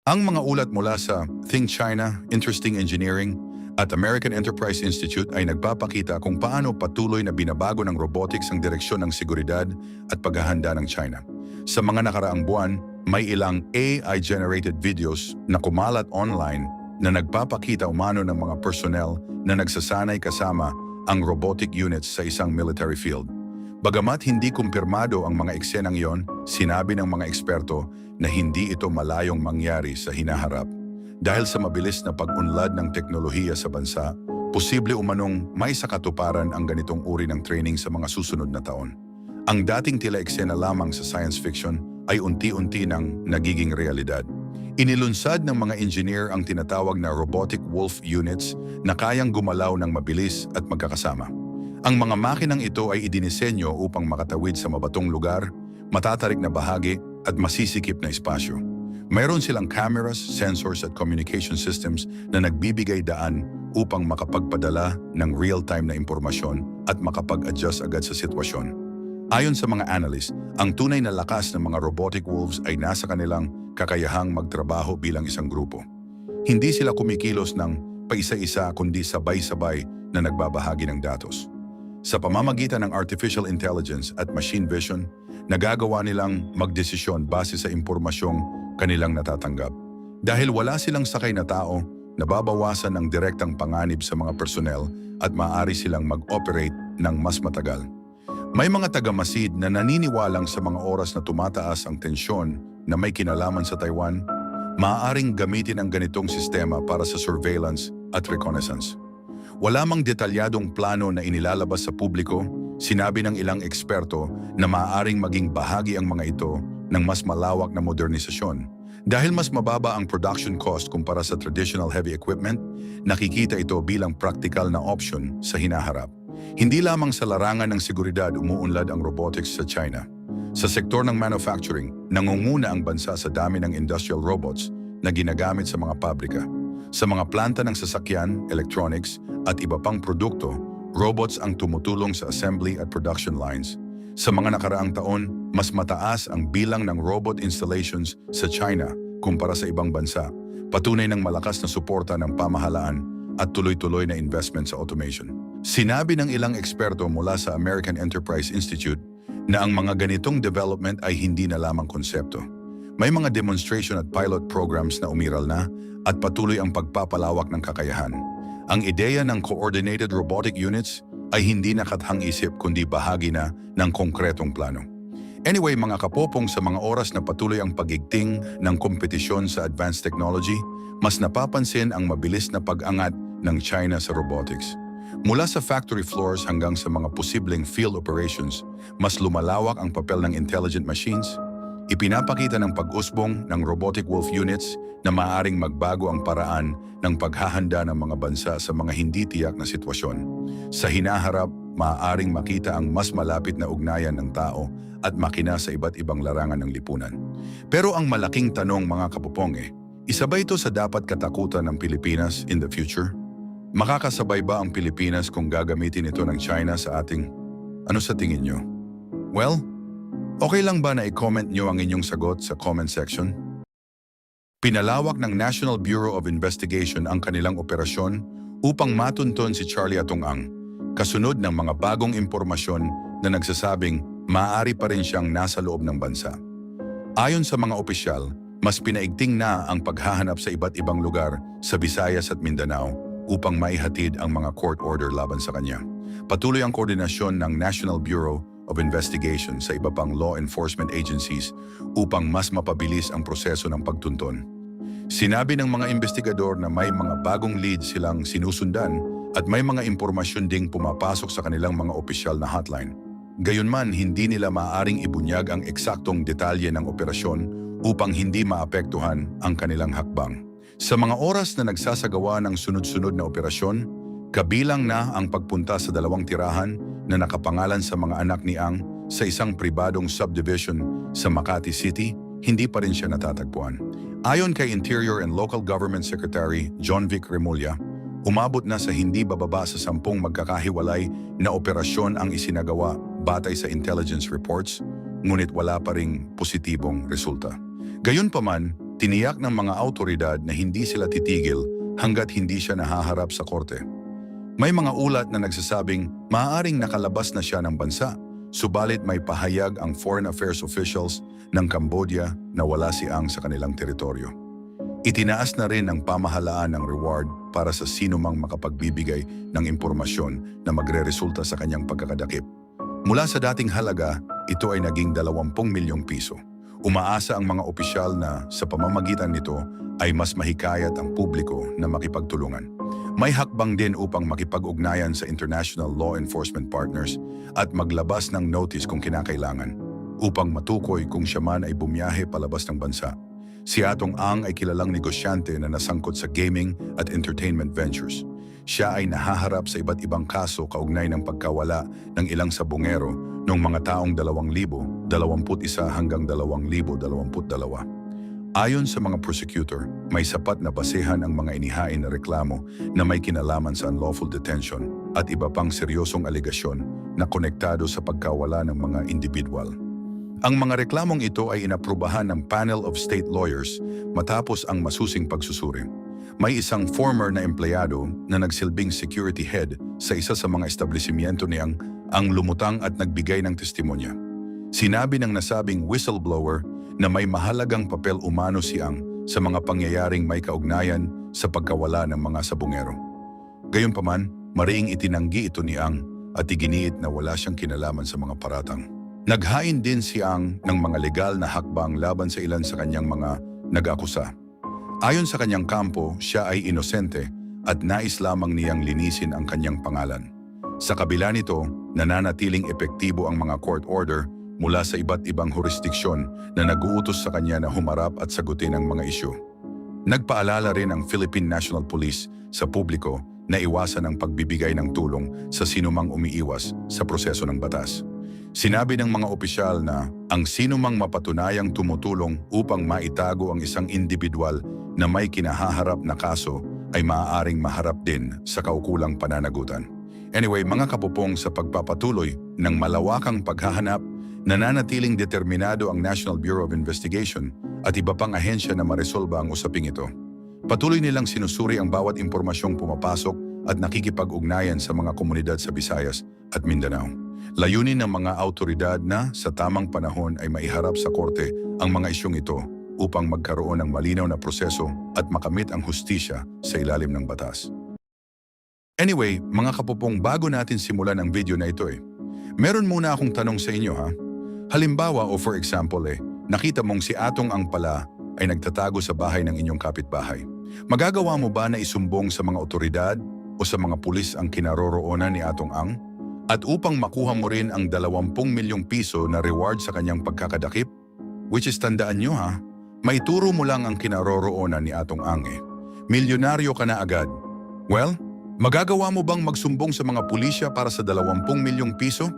Ang mga ulat mula sa Think China, Interesting Engineering at American Enterprise Institute ay nagpapakita kung paano patuloy na binabago ng robotics ang direksyon ng seguridad at paghahanda ng China. Sa mga nakaraang buwan, may ilang AI-generated videos na kumalat online na nagpapakita umano ng mga personnel na nagsasanay kasama ang robotic units sa isang military field. Bagamat hindi kumpirmado ang mga eksenang iyon, sinabi ng mga eksperto na hindi ito malayong mangyari sa hinaharap. Dahil sa mabilis na pag-unlad ng teknolohiya sa bansa, posible umanong may sakatuparan ang ganitong uri ng training sa mga susunod na taon. Ang dating tila eksena lamang sa science fiction ay unti-unti nang nagiging realidad. Inilunsad ng mga engineer ang tinatawag na robotic wolf units na kayang gumalaw ng mabilis at magkakasama. Ang mga makinang ito ay idinisenyo upang makatawid sa mabatong lugar, matatarik na bahagi at masisikip na espasyo. Mayroon silang cameras, sensors at communication systems na nagbibigay daan upang makapagpadala ng real-time na impormasyon at makapag-adjust agad sa sitwasyon. Ayon sa mga analyst, ang tunay na lakas ng mga robotic wolves ay nasa kanilang kakayahang magtrabaho bilang isang grupo. Hindi sila kumikilos ng paisa-isa kundi sabay-sabay na nagbabahagi ng datos. Sa pamamagitan ng artificial intelligence at machine vision, nagagawa nilang magdesisyon base sa impormasyong kanilang natatanggap. Dahil wala silang sakay na tao, nababawasan ang direktang panganib sa mga personnel at maaari silang mag-operate ng mas matagal. May mga tagamasid na naniniwalang sa mga oras na tumataas ang tensyon na may kinalaman sa Taiwan, maaaring gamitin ang ganitong sistema para sa surveillance at reconnaissance. Wala mang detalyadong plano na inilalabas sa publiko, sinabi ng ilang eksperto na maaaring maging bahagi ang mga ito ng mas malawak na modernisasyon. Dahil mas mababa ang production cost kumpara sa traditional heavy equipment, nakikita ito bilang practical na option sa hinaharap. Hindi lamang sa larangan ng seguridad umuunlad ang robotics sa China. Sa sektor ng manufacturing, nangunguna ang bansa sa dami ng industrial robots na ginagamit sa mga pabrika. Sa mga planta ng sasakyan, electronics at iba pang produkto, robots ang tumutulong sa assembly at production lines. Sa mga nakaraang taon, mas mataas ang bilang ng robot installations sa China kumpara sa ibang bansa, patunay ng malakas na suporta ng pamahalaan at tuloy-tuloy na investment sa automation. Sinabi ng ilang eksperto mula sa American Enterprise Institute na ang mga ganitong development ay hindi na lamang konsepto. May mga demonstration at pilot programs na umiral na at patuloy ang pagpapalawak ng kakayahan. Ang ideya ng coordinated robotic units ay hindi nakathang-isip kundi bahagi na ng konkretong plano. Anyway, mga kapopong, sa mga oras na patuloy ang pagigting ng kompetisyon sa advanced technology, mas napapansin ang mabilis na pag-angat ng China sa robotics. Mula sa factory floors hanggang sa mga posibleng field operations, mas lumalawak ang papel ng intelligent machines. Ipinapakita ng pag-usbong ng robotic wolf units na maaaring magbago ang paraan ng paghahanda ng mga bansa sa mga hindi tiyak na sitwasyon. Sa hinaharap, maaaring makita ang mas malapit na ugnayan ng tao at makina sa iba't ibang larangan ng lipunan. Pero ang malaking tanong, mga kapupong, isa ba ito sa dapat katakutan ng Pilipinas in the future? Makakasabay ba ang Pilipinas kung gagamitin ito ng China sa ating... Ano sa tingin nyo? Well, okay lang ba na i-comment nyo ang inyong sagot sa comment section? Pinalawak ng National Bureau of Investigation ang kanilang operasyon upang matunton si Charlie Atong-ang, kasunod ng mga bagong impormasyon na nagsasabing maaari pa rin siyang nasa loob ng bansa. Ayon sa mga opisyal, mas pinaigting na ang paghahanap sa iba't ibang lugar sa Visayas at Mindanao upang maihatid ang mga court order laban sa kanya. Patuloy ang koordinasyon ng National Bureau of Investigation sa iba pang law enforcement agencies upang mas mapabilis ang proseso ng pagtunton. Sinabi ng mga investigador na may mga bagong leads silang sinusundan at may mga impormasyon ding pumapasok sa kanilang mga opisyal na hotline. Gayunman, hindi nila maaaring ibunyag ang eksaktong detalye ng operasyon upang hindi maapektuhan ang kanilang hakbang. Sa mga oras na nagsasagawa ng sunod-sunod na operasyon, kabilang na ang pagpunta sa 2 tirahan na nakapangalan sa mga anak ni Ang sa isang pribadong subdivision sa Makati City, hindi pa rin siya natatagpuan. Ayon kay Interior and Local Government Secretary John Vic Remulla, umabot na sa hindi bababa sa 10 magkakahiwalay na operasyon ang isinagawa batay sa intelligence reports, ngunit wala pa ring positibong resulta. Gayunpaman, Tiniyak ng mga awtoridad na hindi sila titigil hanggat hindi siya nahaharap sa korte. May mga ulat na nagsasabing maaaring nakalabas na siya ng bansa, subalit may pahayag ang foreign affairs officials ng Cambodia na wala si Ang sa kanilang teritoryo. Itinaas na rin ang pamahalaan ng reward para sa sinumang makapagbibigay ng impormasyon na magreresulta sa kanyang pagkakadakip. Mula sa dating halaga, ito ay naging 20 milyong piso. Umaasa ang mga opisyal na sa pamamagitan nito ay mas mahikayat ang publiko na makipagtulungan. May hakbang din upang makipag-ugnayan sa international law enforcement partners at maglabas ng notice kung kinakailangan upang matukoy kung siya man ay bumiyahe palabas ng bansa. Si Atong Ang ay kilalang negosyante na nasangkot sa gaming at entertainment ventures. Siya ay nahaharap sa iba't ibang kaso kaugnay ng pagkawala ng ilang sabungero noong mga taong 2021 hanggang 2022. Ayon sa mga prosecutor, may sapat na basehan ang mga inihain na reklamo na may kinalaman sa unlawful detention at iba pang seryosong alegasyon na konektado sa pagkawala ng mga individual. Ang mga reklamong ito ay inaprubahan ng panel of state lawyers matapos ang masusing pagsusuri. May isang former na empleyado na nagsilbing security head sa isa sa mga establishmento niyang ang lumutang at nagbigay ng testimonya. Sinabi ng nasabing whistleblower na may mahalagang papel umano si Ang sa mga pangyayaring may kaugnayan sa pagkawala ng mga sabungero. Gayunpaman, mariing itinanggi ito ni Ang at iginiit na wala siyang kinalaman sa mga paratang. Naghain din si Ang ng mga legal na hakbang laban sa ilan sa kanyang mga nag-akusa. Ayon sa kanyang kampo, siya ay inosente at nais lamang niyang linisin ang kanyang pangalan. Sa kabila nito, nananatiling epektibo ang mga court order mula sa iba't ibang jurisdiksyon na nag-uutos sa kanya na humarap at sagutin ang mga isyu. Nagpaalala rin ang Philippine National Police sa publiko na iwasan ang pagbibigay ng tulong sa sinumang umiiwas sa proseso ng batas. Sinabi ng mga opisyal na ang sinumang mapatunayang tumutulong upang maitago ang isang individual na may kinahaharap na kaso ay maaaring maharap din sa kaukulang pananagutan. Anyway, mga kapupong, sa pagpapatuloy ng malawakang paghahanap, nananatiling determinado ang National Bureau of Investigation at iba pang ahensya na maresolba ang usaping ito. Patuloy nilang sinusuri ang bawat impormasyong pumapasok at nakikipag-ugnayan sa mga komunidad sa Visayas at Mindanao. Layunin ng mga awtoridad na sa tamang panahon ay maiharap sa korte ang mga isyong ito upang magkaroon ng malinaw na proseso at makamit ang hustisya sa ilalim ng batas. Anyway, mga kapupong, bago natin simulan ang video na ito meron muna akong tanong sa inyo ha. Halimbawa o for example nakita mong si Atong Ang pala ay nagtatago sa bahay ng inyong kapitbahay. Magagawa mo ba na isumbong sa mga otoridad o sa mga pulis ang kinaroroonan ni Atong Ang? At upang makuha mo rin ang 20 milyong piso na reward sa kanyang pagkakadakip? Which is, tandaan nyo ha, may turo mo lang ang kinaroroonan ni Atong Ang Milyonaryo ka na agad. Well, magagawa mo bang magsumbong sa mga pulisya para sa 20 milyong piso?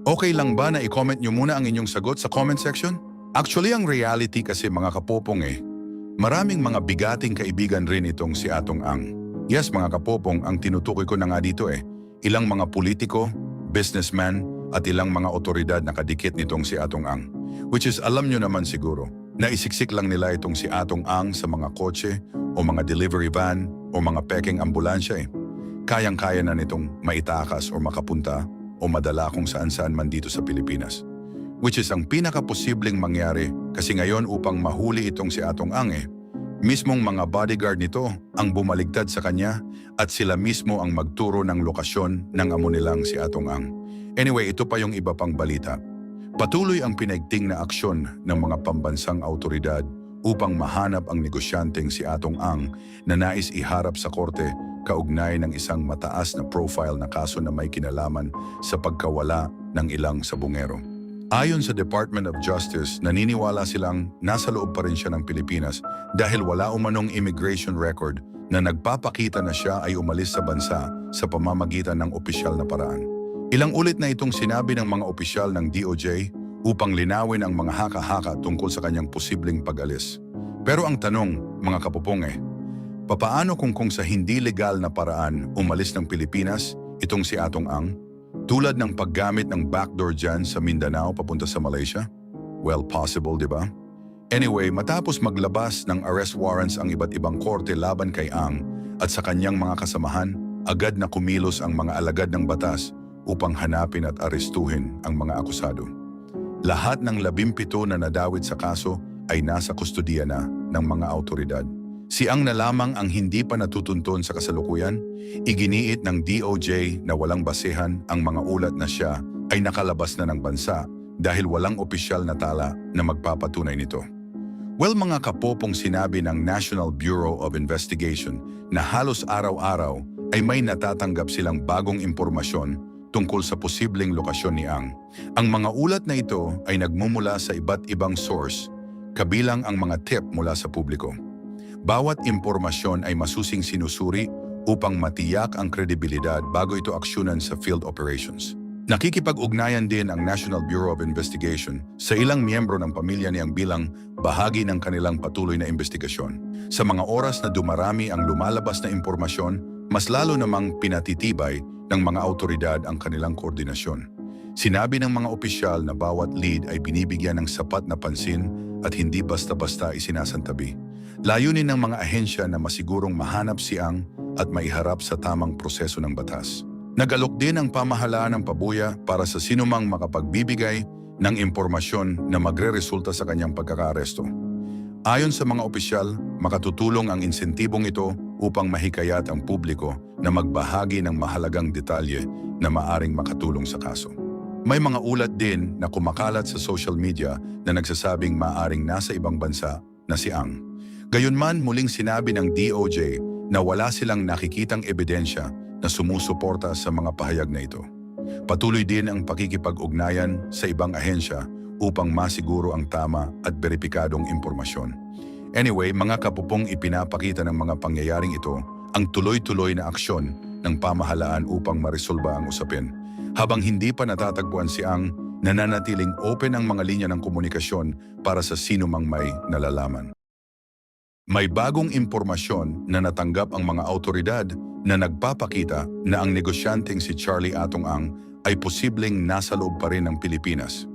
Okay lang ba na i-comment nyo muna ang inyong sagot sa comment section? Actually, ang reality kasi mga kapopong maraming mga bigating kaibigan rin itong si Atong Ang. Yes mga kapopong, ang tinutukoy ko na nga dito ilang mga politiko, businessman at ilang mga otoridad na kadikit nitong si Atong Ang. Which is, alam nyo naman siguro, na isiksik lang nila itong si Atong Ang sa mga kotse o mga delivery van o mga peking ambulansya Kayang-kaya na nitong maitakas o makapunta o madala kung saan-saan man dito sa Pilipinas. Which is ang pinakaposibleng mangyari kasi ngayon upang mahuli itong si Atong Ang mismong mga bodyguard nito ang bumaligtad sa kanya at sila mismo ang magturo ng lokasyon ng amo nilang si Atong Ang. Anyway, ito pa yung iba pang balita. Patuloy ang pinaigting na aksyon ng mga pambansang autoridad upang mahanap ang negosyanteng si Atong Ang na nais iharap sa korte kaugnay ng isang mataas na profile na kaso na may kinalaman sa pagkawala ng ilang sabungero. Ayon sa Department of Justice, naniniwala silang nasa loob pa rin siya ng Pilipinas dahil wala umanong immigration record na nagpapakita na siya ay umalis sa bansa sa pamamagitan ng opisyal na paraan. Ilang ulit na itong sinabi ng mga opisyal ng DOJ upang linawin ang mga haka-haka tungkol sa kanyang posibleng pag-alis. Pero ang tanong, mga kapupong papaano kung sa hindi legal na paraan umalis ng Pilipinas itong si Atong Ang? Tulad ng paggamit ng backdoor dyan sa Mindanao papunta sa Malaysia? Well, possible, di ba? Anyway, matapos maglabas ng arrest warrants ang iba't ibang korte laban kay Ang at sa kanyang mga kasamahan, agad na kumilos ang mga alagad ng batas upang hanapin at arestuhin ang mga akusado. Lahat ng 17 na nadawit sa kaso ay nasa kustodiya na ng mga autoridad. Si Ang na lamang ang hindi pa natutunton sa kasalukuyan, iginiit ng DOJ na walang basehan ang mga ulat na siya ay nakalabas na ng bansa dahil walang opisyal na tala na magpapatunay nito. Well, mga kapopong, sinabi ng National Bureau of Investigation na halos araw-araw ay may natatanggap silang bagong impormasyon tungkol sa posibleng lokasyon ni Ang. Ang mga ulat na ito ay nagmumula sa iba't ibang source, kabilang ang mga tip mula sa publiko. Bawat impormasyon ay masusing sinusuri upang matiyak ang kredibilidad bago ito aksyonan sa field operations. Nakikipag-ugnayan din ang National Bureau of Investigation sa ilang miyembro ng pamilya ni Ang bilang bahagi ng kanilang patuloy na investigasyon. Sa mga oras na dumarami ang lumalabas na impormasyon, mas lalo namang pinatitibay ng mga autoridad ang kanilang koordinasyon. Sinabi ng mga opisyal na bawat lead ay binibigyan ng sapat na pansin at hindi basta-basta isinasantabi. Layunin ng mga ahensya na masigurong mahanap si Ang at maiharap sa tamang proseso ng batas. Nag-alok din ang pamahalaan ng pabuya para sa sinumang makapagbibigay ng impormasyon na magre-resulta sa kanyang pagkakaaresto. Ayon sa mga opisyal, makatutulong ang insentibong ito upang mahikayat ang publiko na magbahagi ng mahalagang detalye na maaring makatulong sa kaso. May mga ulat din na kumakalat sa social media na nagsasabing maaring nasa ibang bansa na si Ang. Gayunman, muling sinabi ng DOJ na wala silang nakikitang ebidensya na sumusuporta sa mga pahayag na ito. Patuloy din ang pakikipag-ugnayan sa ibang ahensya upang masiguro ang tama at beripikadong impormasyon. Anyway, mga kapupong, ipinapakita ng mga pangyayaring ito ang tuloy-tuloy na aksyon ng pamahalaan upang maresolba ang usapin. Habang hindi pa natatagpuan si Ang, nananatiling open ang mga linya ng komunikasyon para sa sino mang may nalalaman. May bagong impormasyon na natanggap ang mga autoridad na nagpapakita na ang negosyanteng si Charlie Atong Ang ay posibleng nasa loob pa rin ng Pilipinas.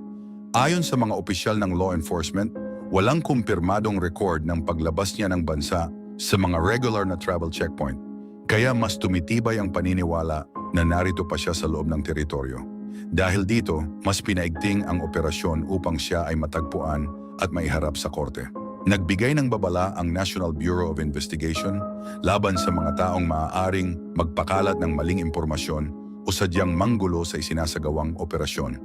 Ayon sa mga opisyal ng law enforcement, walang kumpirmadong record ng paglabas niya ng bansa sa mga regular na travel checkpoint, kaya mas tumitibay ang paniniwala na narito pa siya sa loob ng teritoryo. Dahil dito, mas pinaigting ang operasyon upang siya ay matagpuan at maiharap sa korte. Nagbigay ng babala ang National Bureau of Investigation laban sa mga taong maaaring magpakalat ng maling impormasyon o sadyang manggulo sa isinasagawang operasyon.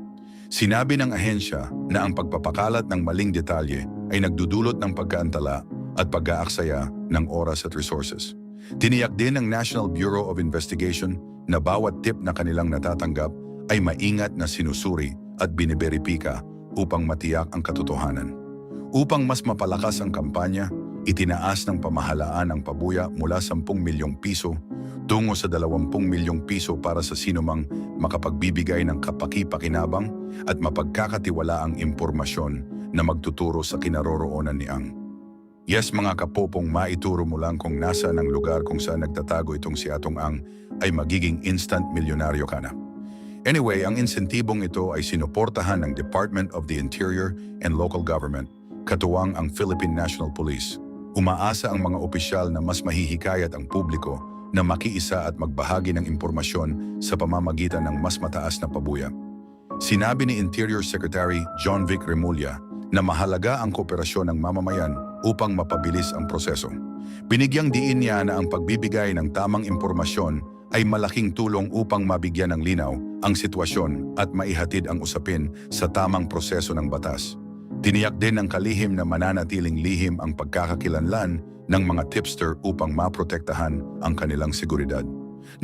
Sinabi ng ahensya na ang pagpapakalat ng maling detalye ay nagdudulot ng pagkaantala at pag-aaksaya ng oras at resources. Tiniyak din ng National Bureau of Investigation na bawat tip na kanilang natatanggap ay maingat na sinusuri at biniberipika upang matiyak ang katotohanan. Upang mas mapalakas ang kampanya, itinaas ng pamahalaan ang pabuya mula 10 milyong piso tungo sa 20 milyong piso para sa sinumang makapagbibigay ng kapaki-pakinabang at mapagkakatiwalaang impormasyon na magtuturo sa kinaroroonan ni Ang. Yes, mga kapopong, maituro mo lang kung nasa ng lugar kung saan nagtatago itong si Atong Ang ay magiging instant milyonaryo ka na. Anyway, ang insentibong ito ay sinuportahan ng Department of the Interior and Local Government, katuwang ang Philippine National Police. Umaasa ang mga opisyal na mas mahihikayat ang publiko na makiisa at magbahagi ng impormasyon sa pamamagitan ng mas mataas na pabuya. Sinabi ni Interior Secretary John Vic Remulla na mahalaga ang kooperasyon ng mamamayan upang mapabilis ang proseso. Binigyang diin niya na ang pagbibigay ng tamang impormasyon ay malaking tulong upang mabigyan ng linaw ang sitwasyon at maihatid ang usapin sa tamang proseso ng batas. Tiniyak din ng kalihim na mananatiling lihim ang pagkakakilanlan ng mga tipster upang maprotektahan ang kanilang seguridad.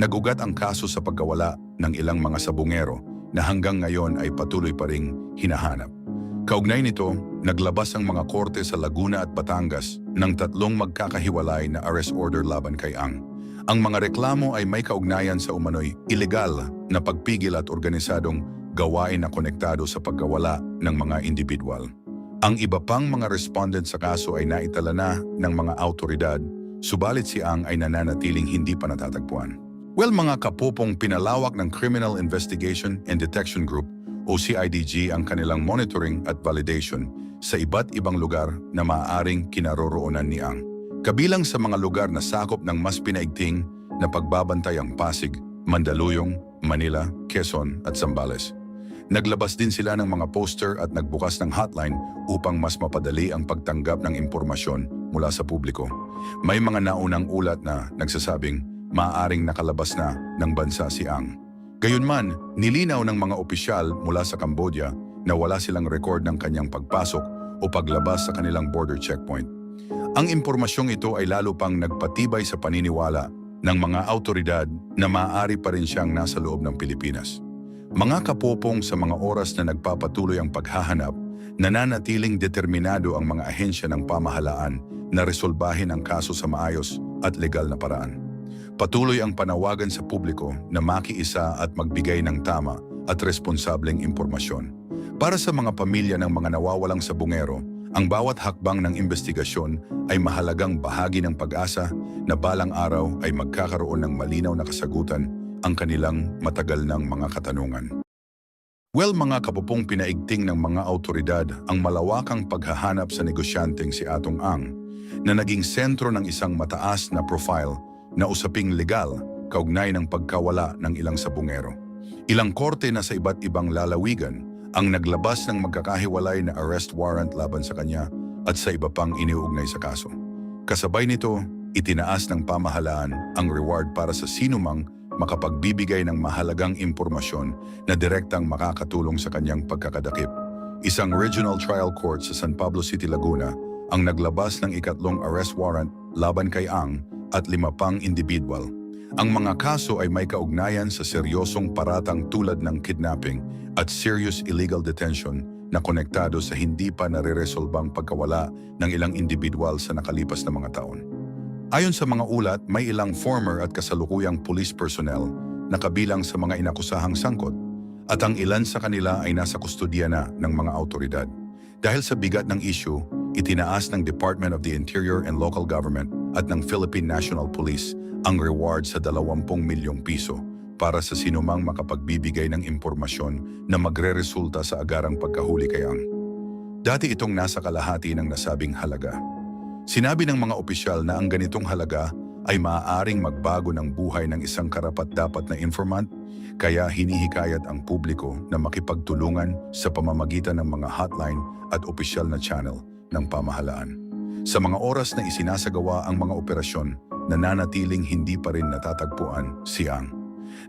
Nagugat ang kaso sa pagkawala ng ilang mga sabungero na hanggang ngayon ay patuloy pa ring hinahanap. Kaugnay nito, naglabas ang mga korte sa Laguna at Batangas ng 3 magkakahiwalay na arrest order laban kay Ang. Ang mga reklamo ay may kaugnayan sa umano'y ilegal na pagpigil at organisadong gawain na konektado sa pagkawala ng mga individual. Ang iba pang mga respondent sa kaso ay naitala na ng mga autoridad, subalit si Ang ay nananatiling hindi pa natatagpuan. Well, mga kapupong, pinalawak ng Criminal Investigation and Detection Group o CIDG ang kanilang monitoring at validation sa iba't ibang lugar na maaaring kinaroroonan ni Ang. Kabilang sa mga lugar na sakop ng mas pinaigting na pagbabantay ang Pasig, Mandaluyong, Manila, Quezon at Zambales. Naglabas din sila ng mga poster at nagbukas ng hotline upang mas mapadali ang pagtanggap ng impormasyon mula sa publiko. May mga naunang ulat na nagsasabing maaaring nakalabas na ng bansa si Ang. Gayunman, nilinaw ng mga opisyal mula sa Cambodia na wala silang record ng kanyang pagpasok o paglabas sa kanilang border checkpoint. Ang impormasyong ito ay lalo pang nagpatibay sa paniniwala ng mga autoridad na maaari pa rin siyang nasa loob ng Pilipinas. Mga kapopong, sa mga oras na nagpapatuloy ang paghahanap, nananatiling determinado ang mga ahensya ng pamahalaan na resolbahin ang kaso sa maayos at legal na paraan. Patuloy ang panawagan sa publiko na makiisa at magbigay ng tama at responsableng impormasyon. Para sa mga pamilya ng mga nawawalang sabungero, ang bawat hakbang ng investigasyon ay mahalagang bahagi ng pag-asa na balang araw ay magkakaroon ng malinaw na kasagutan ang kanilang matagal ng mga katanungan. Well, mga kapupong, pinaigting ng mga autoridad ang malawakang paghahanap sa negosyanteng si Atong Ang na naging sentro ng isang mataas na profile na usaping legal kaugnay ng pagkawala ng ilang sabungero. Ilang korte na sa iba't ibang lalawigan ang naglabas ng magkakahiwalay na arrest warrant laban sa kanya at sa iba pang iniuugnay sa kaso. Kasabay nito, itinaas ng pamahalaan ang reward para sa sinumang makapagbibigay ng mahalagang impormasyon na direktang makakatulong sa kanyang pagkakadakip. Isang regional trial court sa San Pablo City, Laguna ang naglabas ng ikatlong arrest warrant laban kay Ang at 5 pang individual. Ang mga kaso ay may kaugnayan sa seryosong paratang tulad ng kidnapping at serious illegal detention na konektado sa hindi pa nare-resolbang pagkawala ng ilang individual sa nakalipas na mga taon. Ayon sa mga ulat, may ilang former at kasalukuyang police personnel na kabilang sa mga inakusahang sangkot at ang ilan sa kanila ay nasa kustodiya na ng mga autoridad. Dahil sa bigat ng issue, itinaas ng Department of the Interior and Local Government at ng Philippine National Police ang reward sa 20 milyong piso para sa sinumang makapagbibigay ng impormasyon na magre-resulta sa agarang pagkahuli kay Ang. Dati itong nasa kalahati ng nasabing halaga. Sinabi ng mga opisyal na ang ganitong halaga ay maaaring magbago ng buhay ng isang karapat-dapat na informant, kaya hinihikayat ang publiko na makipagtulungan sa pamamagitan ng mga hotline at opisyal na channel ng pamahalaan. Sa mga oras na isinasagawa ang mga operasyon, nananatiling hindi pa rin natatagpuan si Ang.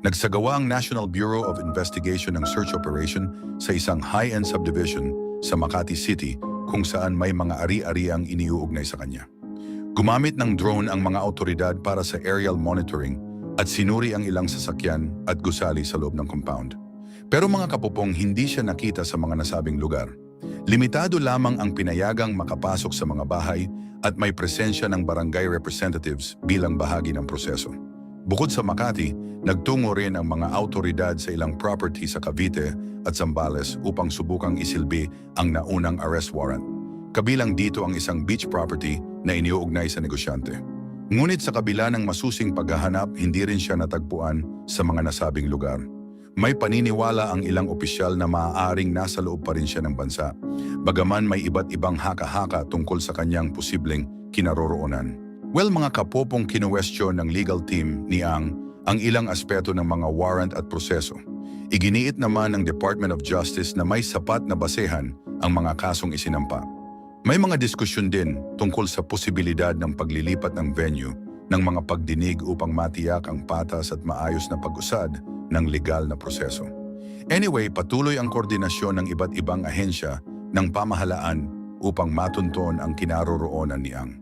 Nagsagawa ang National Bureau of Investigation ng search operation sa isang high-end subdivision sa Makati City kung saan may mga ari-ariang iniuugnay sa kanya. Gumamit ng drone ang mga autoridad para sa aerial monitoring at sinuri ang ilang sasakyan at gusali sa loob ng compound. Pero mga kapupong, hindi siya nakita sa mga nasabing lugar. Limitado lamang ang pinayagang makapasok sa mga bahay at may presensya ng barangay representatives bilang bahagi ng proseso. Bukod sa Makati, nagtungo rin ang mga autoridad sa ilang property sa Cavite at Zambales upang subukang isilbi ang naunang arrest warrant. Kabilang dito ang isang beach property na iniuugnay sa negosyante. Ngunit sa kabila ng masusing paghahanap, hindi rin siya natagpuan sa mga nasabing lugar. May paniniwala ang ilang opisyal na maaaring nasa loob pa rin siya ng bansa, bagaman may iba't ibang haka-haka tungkol sa kanyang posibleng kinaroroonan. Well, mga kapopong, kinuwestiyon ng legal team ni Ang ilang aspeto ng mga warrant at proseso. Iginiit naman ng Department of Justice na may sapat na basehan ang mga kasong isinampa. May mga diskusyon din tungkol sa posibilidad ng paglilipat ng venue ng mga pagdinig upang matiyak ang patas at maayos na pag-usad ng legal na proseso. Anyway, patuloy ang koordinasyon ng iba't ibang ahensya ng pamahalaan upang matunton ang kinaroroonan ni Ang.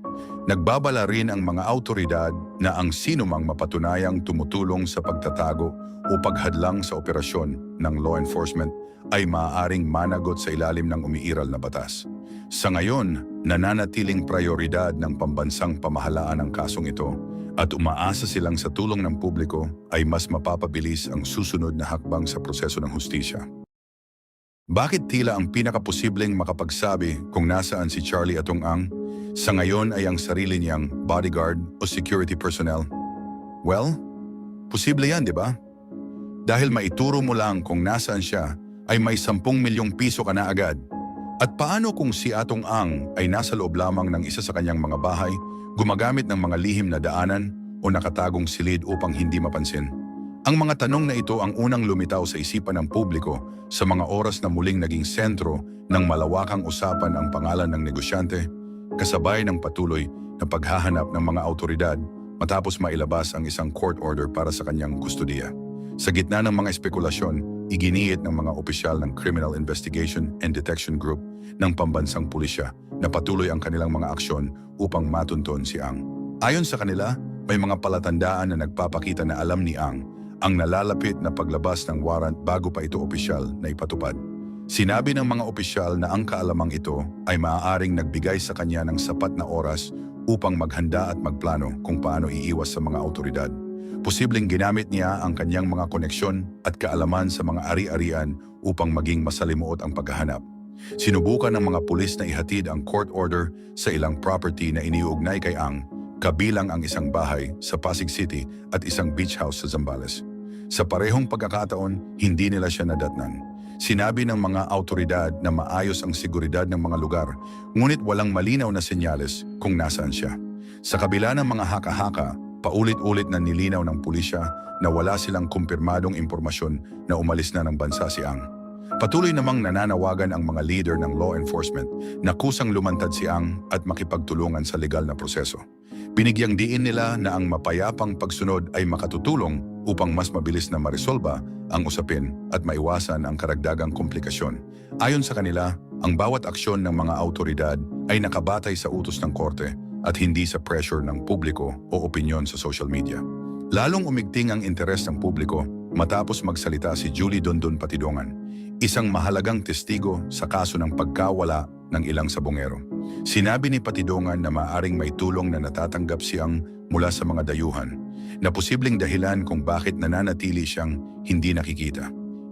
Nagbabala rin ang mga autoridad na ang sinumang mapatunayang tumutulong sa pagtatago o paghadlang sa operasyon ng law enforcement ay maaaring managot sa ilalim ng umiiral na batas. Sa ngayon, nananatiling prioridad ng pambansang pamahalaan ang kasong ito at umaasa silang sa tulong ng publiko ay mas mapapabilis ang susunod na hakbang sa proseso ng hustisya. Bakit tila ang pinakaposibleng makapagsabi kung nasaan si Charlie Atong Ang sa ngayon ay ang sarili niyang bodyguard o security personnel? Well, posible yan, di ba? Dahil maituro mo lang kung nasaan siya, ay may 10 milyong piso ka na agad. At paano kung si Atong Ang ay nasa loob lamang ng isa sa kanyang mga bahay, gumagamit ng mga lihim na daanan o nakatagong silid upang hindi mapansin? Ang mga tanong na ito ang unang lumitaw sa isipan ng publiko sa mga oras na muling naging sentro ng malawakang usapan ang pangalan ng negosyante, kasabay ng patuloy na paghahanap ng mga autoridad matapos mailabas ang isang court order para sa kanyang kustudiya. Sa gitna ng mga espekulasyon, iginiit ng mga opisyal ng Criminal Investigation and Detection Group ng pambansang pulisya na patuloy ang kanilang mga aksyon upang matunton si Ang. Ayon sa kanila, may mga palatandaan na nagpapakita na alam ni Ang ang nalalapit na paglabas ng warrant bago pa ito opisyal na ipatupad. Sinabi ng mga opisyal na ang kaalamang ito ay maaaring nagbigay sa kanya ng sapat na oras upang maghanda at magplano kung paano iiwas sa mga autoridad. Posibleng ginamit niya ang kanyang mga koneksyon at kaalaman sa mga ari-arian upang maging masalimuot ang paghahanap. Sinubukan ng mga pulis na ihatid ang court order sa ilang property na iniuugnay kay Ang, kabilang ang isang bahay sa Pasig City at isang beach house sa Zambales. Sa parehong pagkakataon, hindi nila siya nadatnan. Sinabi ng mga autoridad na maayos ang seguridad ng mga lugar, ngunit walang malinaw na senyales kung nasaan siya. Sa kabila ng mga haka-haka, paulit-ulit na nilinaw ng pulisya na wala silang kumpirmadong impormasyon na umalis na ng bansa si Ang. Patuloy namang nananawagan ang mga leader ng law enforcement na kusang lumantad si Ang at makipagtulungan sa legal na proseso. Binigyang diin nila na ang mapayapang pagsunod ay makatutulong upang mas mabilis na maresolba ang usapin at maiwasan ang karagdagang komplikasyon. Ayon sa kanila, ang bawat aksyon ng mga autoridad ay nakabatay sa utos ng korte at hindi sa pressure ng publiko o opinyon sa social media. Lalong umigting ang interes ng publiko matapos magsalita si Julie Dondon Patidongan, isang mahalagang testigo sa kaso ng pagkawala ng ilang sabongero. Sinabi ni Patidongan na maaring may tulong na natatanggap siyang mula sa mga dayuhan, na posibleng dahilan kung bakit nananatili siyang hindi nakikita.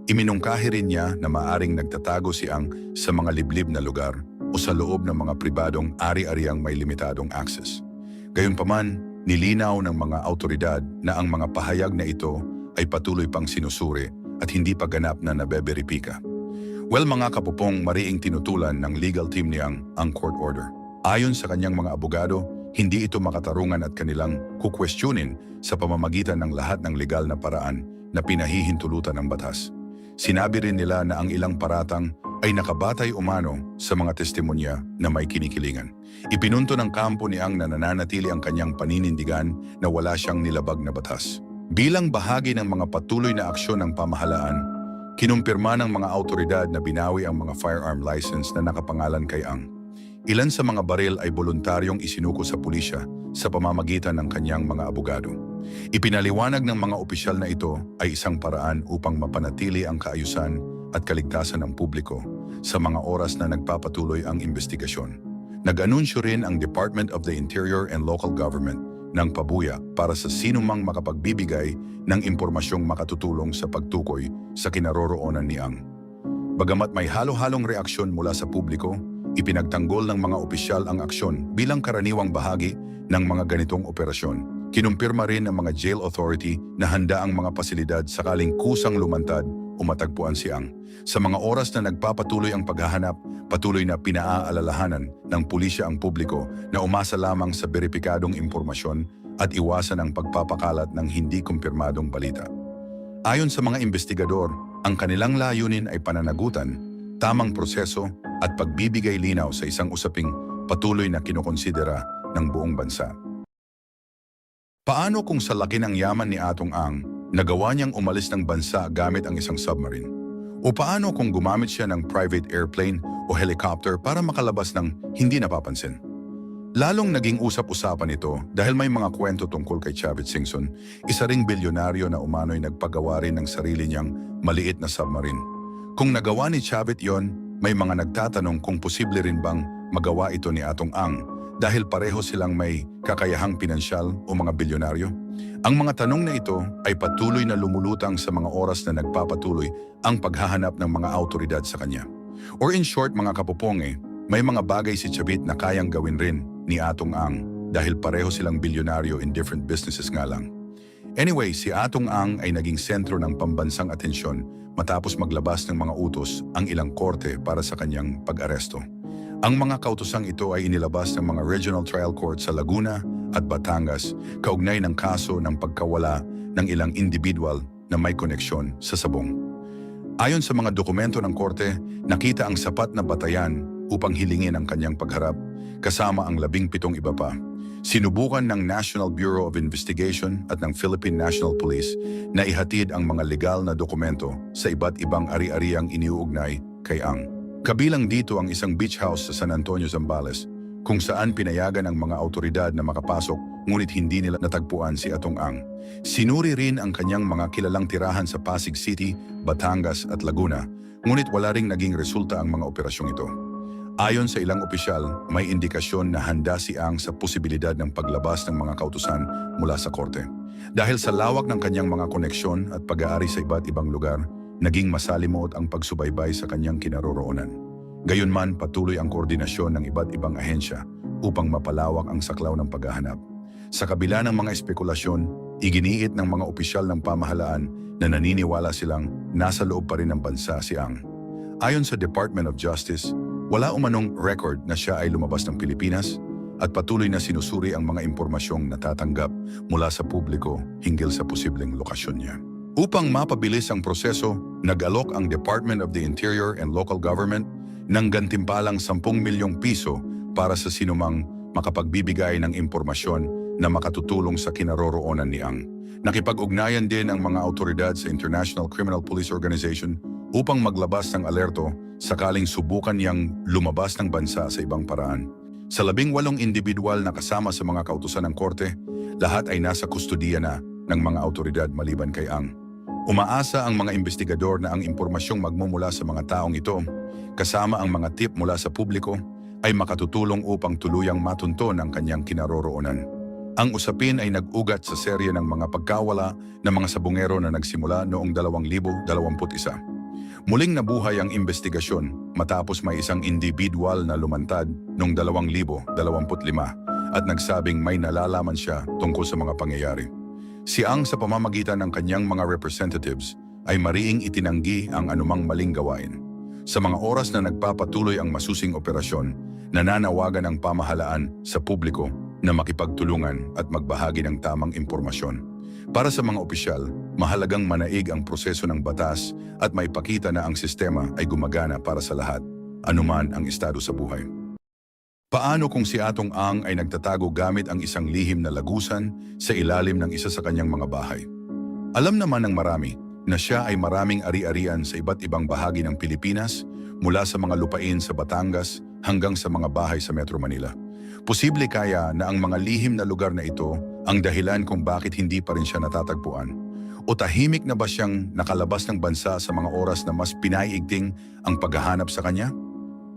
Iminungkahi rin niya na maaring nagtatago si Ang sa mga liblib na lugar o sa loob ng mga pribadong ari-ariang may limitadong access. Gayunpaman, nilinaw ng mga autoridad na ang mga pahayag na ito ay patuloy pang sinusuri at hindi pa ganap na nabeberipika. Well, mga kapupong, mariing tinutulan ng legal team niyang ang court order. Ayon sa kanyang mga abogado, hindi ito makatarungan at kanilang kukwestiyonin sa pamamagitan ng lahat ng legal na paraan na pinahihintulutan ng batas. Sinabi rin nila na ang ilang paratang ay nakabatay umano sa mga testimonya na may kinikilingan. Ipinunto ng kampo ni Ang na nananatili ang kanyang paninindigan na wala siyang nilabag na batas. Bilang bahagi ng mga patuloy na aksyon ng pamahalaan, kinumpirma ng mga autoridad na binawi ang mga firearm license na nakapangalan kay Ang. Ilan sa mga baril ay voluntaryong isinuko sa pulisya sa pamamagitan ng kanyang mga abogado. Ipinaliwanag ng mga opisyal na ito ay isang paraan upang mapanatili ang kaayusan at kaligtasan ng publiko sa mga oras na nagpapatuloy ang investigasyon. Nag-anunsyo rin ang Department of the Interior and Local Government ng pabuya para sa sinumang makapagbibigay ng impormasyong makatutulong sa pagtukoy sa kinaroroonan ni Ang. Bagamat may halo-halong reaksyon mula sa publiko, ipinagtanggol ng mga opisyal ang aksyon bilang karaniwang bahagi ng mga ganitong operasyon. Kinumpirma rin ng mga jail authority na handa ang mga pasilidad sakaling kusang lumantad o matagpuan si Ang. Sa mga oras na nagpapatuloy ang paghahanap, patuloy na pinaaalalahanan ng pulisya ang publiko na umasa lamang sa beripikadong impormasyon at iwasan ang pagpapakalat ng hindi kumpirmadong balita. Ayon sa mga investigador, ang kanilang layunin ay pananagutan, tamang proseso at pagbibigay linaw sa isang usaping patuloy na kinukonsidera ng buong bansa. Paano kung sa laki ng yaman ni Atong Ang, nagawa niyang umalis ng bansa gamit ang isang submarine? O paano kung gumamit siya ng private airplane o helicopter para makalabas ng hindi napapansin? Lalong naging usap-usapan ito dahil may mga kwento tungkol kay Chavit Singson, isa ring bilyonaryo na umano'y nagpagawa rin ng sarili niyang maliit na submarine. Kung nagawa ni Chavit yon, may mga nagtatanong kung posible rin bang magawa ito ni Atong Ang dahil pareho silang may kakayahang pinansyal o mga bilyonaryo. Ang mga tanong na ito ay patuloy na lumulutang sa mga oras na nagpapatuloy ang paghahanap ng mga autoridad sa kanya. Or in short, mga kapuponge, may mga bagay si Chavit na kayang gawin rin ni Atong Ang dahil pareho silang bilyonaryo in different businesses nga lang. Anyway, si Atong Ang ay naging sentro ng pambansang atensyon matapos maglabas ng mga utos ang ilang korte para sa kanyang pag-aresto. Ang mga kautosang ito ay inilabas ng mga regional trial court sa Laguna at Batangas kaugnay ng kaso ng pagkawala ng ilang individual na may koneksyon sa sabong. Ayon sa mga dokumento ng korte, nakita ang sapat na batayan upang hilingin ang kanyang pagharap kasama ang 17 iba pa. Sinubukan ng National Bureau of Investigation at ng Philippine National Police na ihatid ang mga legal na dokumento sa iba't ibang ari-ariang iniuugnay kay Ang. Kabilang dito ang isang beach house sa San Antonio, Zambales, kung saan pinayagan ng mga autoridad na makapasok ngunit hindi nila natagpuan si Atong Ang. Sinuri rin ang kanyang mga kilalang tirahan sa Pasig City, Batangas at Laguna, ngunit wala ring naging resulta ang mga operasyong ito. Ayon sa ilang opisyal, may indikasyon na handa si Ang sa posibilidad ng paglabas ng mga kautusan mula sa korte. Dahil sa lawak ng kanyang mga koneksyon at pag-aari sa iba't ibang lugar, naging masalimuot ang pagsubaybay sa kanyang kinaroroonan. Gayunman, patuloy ang koordinasyon ng iba't ibang ahensya upang mapalawak ang saklaw ng paghahanap. Sa kabila ng mga espekulasyon, iginiit ng mga opisyal ng pamahalaan na naniniwala silang nasa loob pa rin ng bansa si Ang. Ayon sa Department of Justice, wala umanong record na siya ay lumabas ng Pilipinas at patuloy na sinusuri ang mga impormasyong natatanggap mula sa publiko hinggil sa posibleng lokasyon niya. Upang mapabilis ang proseso, nag-alok ang Department of the Interior and Local Government ng gantimpalang 10 milyong piso para sa sinumang makapagbibigay ng impormasyon na makatutulong sa kinaroroonan ni Ang. Nakipag-ugnayan din ang mga autoridad sa International Criminal Police Organization upang maglabas ng alerto sakaling subukan niyang lumabas ng bansa sa ibang paraan. Sa 18 individual na kasama sa mga kautusan ng korte, lahat ay nasa kustudiya na ng mga autoridad maliban kay Ang. Umaasa ang mga investigador na ang impormasyong magmumula sa mga taong ito, kasama ang mga tip mula sa publiko, ay makatutulong upang tuluyang matunton ang kanyang kinaroroonan. Ang usapin ay nag-ugat sa serye ng mga pagkawala ng mga sabongero na nagsimula noong 2021. Muling nabuhay ang investigasyon matapos may isang individual na lumantad noong 2025 at nagsabing may nalalaman siya tungkol sa mga pangyayari. Si Ang sa pamamagitan ng kanyang mga representatives ay mariing itinanggi ang anumang maling gawain. Sa mga oras na nagpapatuloy ang masusing operasyon, nananawagan ang pamahalaan sa publiko na makipagtulungan at magbahagi ng tamang impormasyon. Para sa mga opisyal, mahalagang manaig ang proseso ng batas at maipakita na ang sistema ay gumagana para sa lahat, anuman ang estado sa buhay. Paano kung si Atong Ang ay nagtatago gamit ang isang lihim na lagusan sa ilalim ng isa sa kanyang mga bahay? Alam naman ng marami na siya ay maraming ari-arian sa iba't ibang bahagi ng Pilipinas, mula sa mga lupain sa Batangas hanggang sa mga bahay sa Metro Manila. Posible kaya na ang mga lihim na lugar na ito ang dahilan kung bakit hindi pa rin siya natatagpuan? O tahimik na ba siyang nakalabas ng bansa sa mga oras na mas pinaiigting ang paghahanap sa kanya?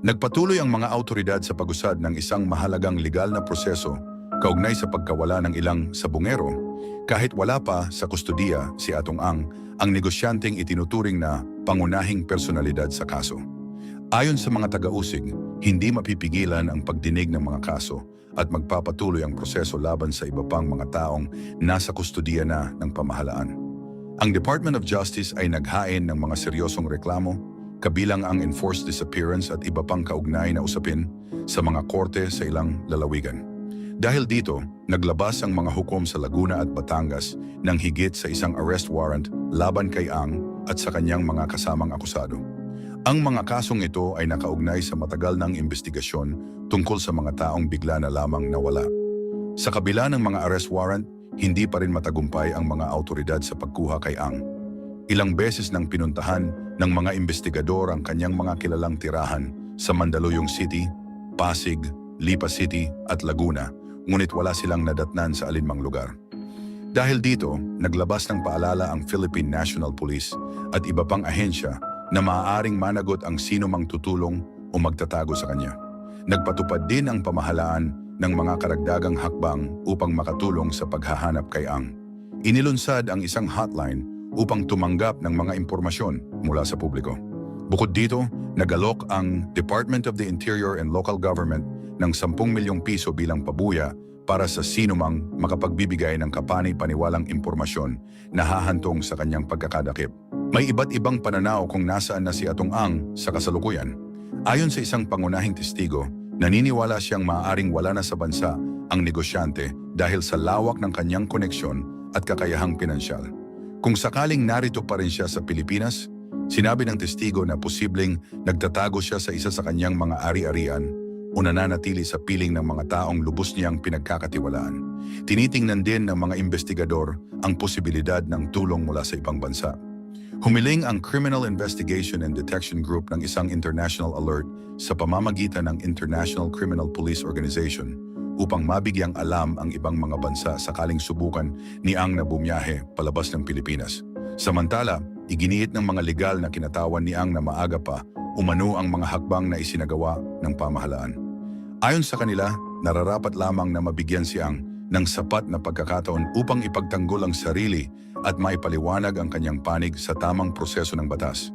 Nagpatuloy ang mga autoridad sa pag-usad ng isang mahalagang legal na proseso kaugnay sa pagkawala ng ilang sabongero. Kahit wala pa sa kustudiya si Atong ang negosyanteng itinuturing na pangunahing personalidad sa kaso. Ayon sa mga taga-usig, hindi mapipigilan ang pagdinig ng mga kaso at magpapatuloy ang proseso laban sa iba pang mga taong nasa kustudiya na ng pamahalaan. Ang Department of Justice ay naghain ng mga seryosong reklamo, kabilang ang enforced disappearance at iba pang kaugnay na usapin sa mga korte sa ilang lalawigan. Dahil dito, naglabas ang mga hukom sa Laguna at Batangas ng higit sa isang arrest warrant laban kay Ang at sa kanyang mga kasamang akusado. Ang mga kasong ito ay nakaugnay sa matagal ng investigasyon tungkol sa mga taong bigla na lamang nawala. Sa kabila ng mga arrest warrant, hindi pa rin matagumpay ang mga autoridad sa pagkuha kay Ang. Ilang beses nang pinuntahan ng mga investigador ang kanyang mga kilalang tirahan sa Mandaluyong City, Pasig, Lipa City at Laguna, ngunit wala silang nadatnan sa alinmang lugar. Dahil dito, naglabas ng paalala ang Philippine National Police at iba pang ahensya na maaaring managot ang sino mang tutulong o magtatago sa kanya. Nagpatupad din ang pamahalaan ng mga karagdagang hakbang upang makatulong sa paghahanap kay Ang. Inilunsad ang isang hotline upang tumanggap ng mga impormasyon mula sa publiko. Bukod dito, nagalok ang Department of the Interior and Local Government ng 10 milyong piso bilang pabuya para sa sinumang makapagbibigay ng kapanay-paniwalang impormasyon na hahantong sa kanyang pagkakadakip. May iba't ibang pananaw kung nasaan na si Atong Ang sa kasalukuyan. Ayon sa isang pangunahing testigo, naniniwala siyang maaaring wala na sa bansa ang negosyante dahil sa lawak ng kanyang koneksyon at kakayahang pinansyal. Kung sakaling narito pa rin siya sa Pilipinas, sinabi ng testigo na posibleng nagtatago siya sa isa sa kanyang mga ari-arian o nananatili sa piling ng mga taong lubos niyang pinagkakatiwalaan. Tinitingnan din ng mga investigador ang posibilidad ng tulong mula sa ibang bansa. Humiling ang Criminal Investigation and Detection Group ng isang international alert sa pamamagitan ng International Criminal Police Organization upang mabigyang alam ang ibang mga bansa sakaling subukan ni Ang na bumiyahe palabas ng Pilipinas. Samantala, iginiit ng mga legal na kinatawan ni Ang na maaga pa umano ang mga hakbang na isinagawa ng pamahalaan. Ayon sa kanila, nararapat lamang na mabigyan si Ang ng sapat na pagkakataon upang ipagtanggol ang sarili at maipaliwanag ang kanyang panig sa tamang proseso ng batas.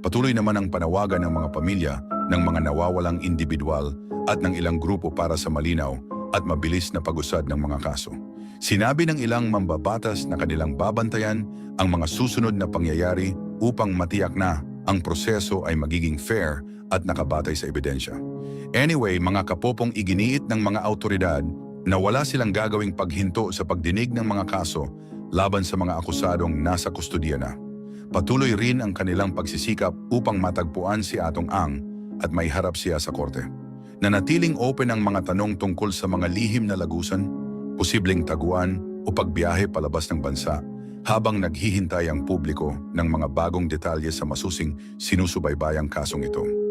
Patuloy naman ang panawagan ng mga pamilya ng mga nawawalang individual at ng ilang grupo para sa malinaw at mabilis na pag-usad ng mga kaso. Sinabi ng ilang mambabatas na kanilang babantayan ang mga susunod na pangyayari upang matiyak na ang proseso ay magiging fair at nakabatay sa ebidensya. Anyway, mga kapopong, iginiit ng mga autoridad na wala silang gagawing paghinto sa pagdinig ng mga kaso laban sa mga akusadong nasa kustodiya na. Patuloy rin ang kanilang pagsisikap upang matagpuan si Atong Ang at maiharap siya sa korte. Nanatiling open ang mga tanong tungkol sa mga lihim na lagusan, posibleng taguan o pagbiyahe palabas ng bansa habang naghihintay ang publiko ng mga bagong detalye sa masusing sinusubaybayang kasong ito.